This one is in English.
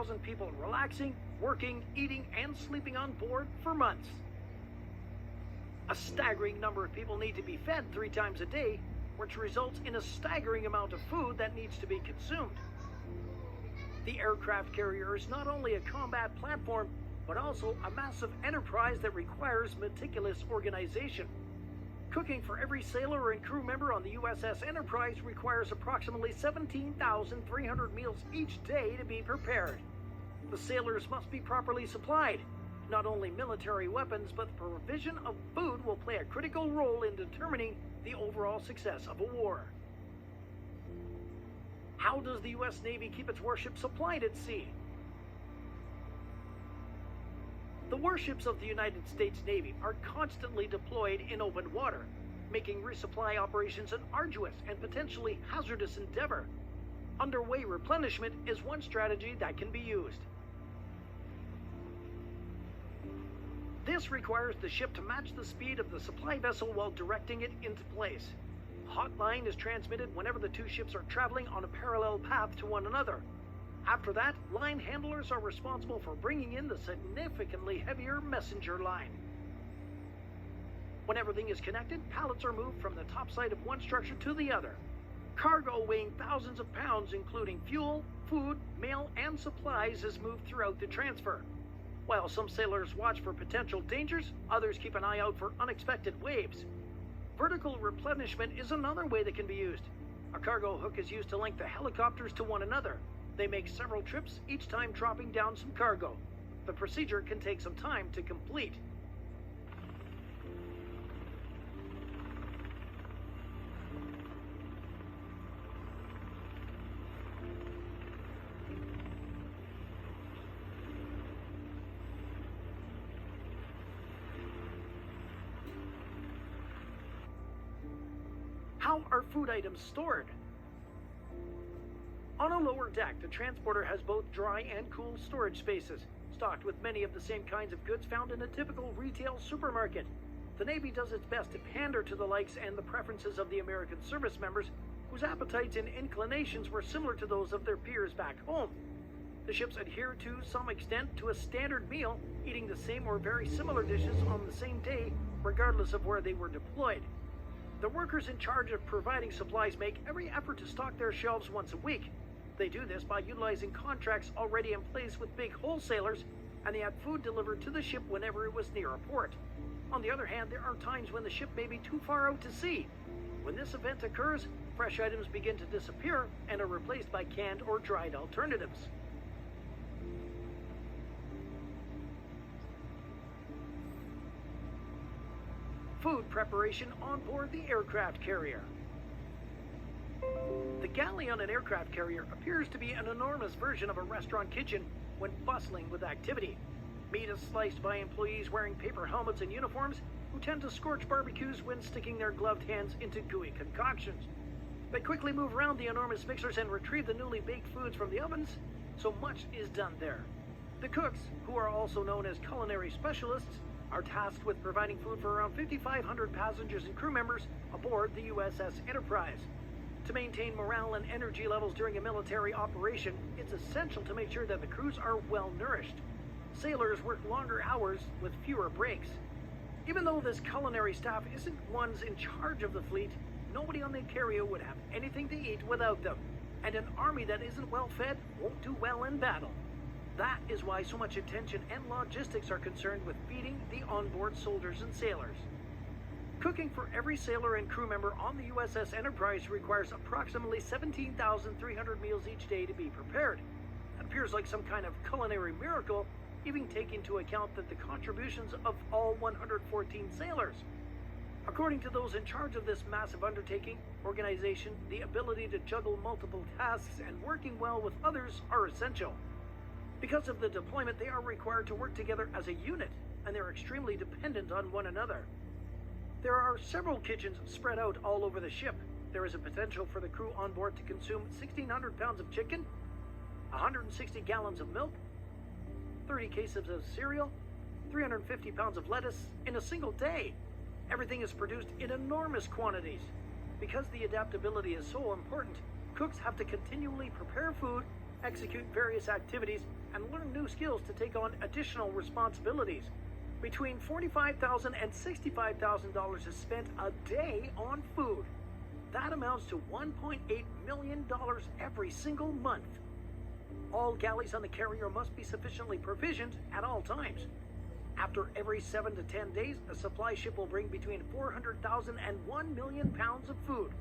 17,000 people relaxing, working, eating, and sleeping on board for months. A staggering number of people need to be fed 3 times a day, which results in a staggering amount of food that needs to be consumed. The aircraft carrier is not only a combat platform, but also a massive enterprise that requires meticulous organization. Cooking for every sailor and crew member on the USS Enterprise requires approximately 17,300 meals each day to be prepared. The sailors must be properly supplied. Not only military weapons, but the provision of food will play a critical role in determining the overall success of a war. How does the U.S. Navy keep its warships supplied at sea? The warships of the United States Navy are constantly deployed in open water, making resupply operations an arduous and potentially hazardous endeavor. Underway replenishment is one strategy that can be used. This requires the ship to match the speed of the supply vessel while directing it into place. Hotline is transmitted whenever the 2 ships are traveling on a parallel path to one another. After that, line handlers are responsible for bringing in the significantly heavier messenger line. When everything is connected, pallets are moved from the top side of one structure to the other. Cargo weighing thousands of pounds, including fuel, food, mail, and supplies, is moved throughout the transfer. While some sailors watch for potential dangers, others keep an eye out for unexpected waves. Vertical replenishment is another way that can be used. A cargo hook is used to link the helicopters to one another. They make several trips, each time dropping down some cargo. The procedure can take some time to complete. How are food items stored? On a lower deck, the transporter has both dry and cool storage spaces, stocked with many of the same kinds of goods found in a typical retail supermarket. The Navy does its best to pander to the likes and the preferences of the American service members, whose appetites and inclinations were similar to those of their peers back home. The ships adhere to some extent to a standard meal, eating the same or very similar dishes on the same day, regardless of where they were deployed. The workers in charge of providing supplies make every effort to stock their shelves once a week. They do this by utilizing contracts already in place with big wholesalers, and they had food delivered to the ship whenever it was near a port. On the other hand, there are times when the ship may be too far out to sea. When this event occurs, fresh items begin to disappear and are replaced by canned or dried alternatives. Food preparation on board the aircraft carrier. The galley on an aircraft carrier appears to be an enormous version of a restaurant kitchen when bustling with activity. Meat is sliced by employees wearing paper helmets and uniforms who tend to scorch barbecues when sticking their gloved hands into gooey concoctions. They quickly move around the enormous mixers and retrieve the newly baked foods from the ovens, so much is done there. The cooks, who are also known as culinary specialists, are tasked with providing food for around 5,500 passengers and crew members aboard the USS Enterprise. To maintain morale and energy levels during a military operation, it's essential to make sure that the crews are well nourished. Sailors work longer hours with fewer breaks. Even though this culinary staff isn't ones in charge of the fleet, nobody on the carrier would have anything to eat without them, and an army that isn't well fed won't do well in battle. That is why so much attention and logistics are concerned with feeding the onboard soldiers and sailors. Cooking for every sailor and crew member on the USS Enterprise requires approximately 17,300 meals each day to be prepared. It appears like some kind of culinary miracle, even taking into account that the contributions of all 114 sailors. According to those in charge of this massive undertaking, organization, the ability to juggle multiple tasks and working well with others are essential. Because of the deployment, they are required to work together as a unit, and they're extremely dependent on one another. There are several kitchens spread out all over the ship. There is a potential for the crew on board to consume 1,600 pounds of chicken, 160 gallons of milk, 30 cases of cereal, 350 pounds of lettuce in a single day. Everything is produced in enormous quantities. Because the adaptability is so important, cooks have to continually prepare food, execute various activities, and learn new skills to take on additional responsibilities. Between $45,000 and $65,000 is spent a day on food. That amounts to $1.8 million every single month. All galleys on the carrier must be sufficiently provisioned at all times. After every 7 to 10 days, a supply ship will bring between 400,000 and 1 million pounds of food.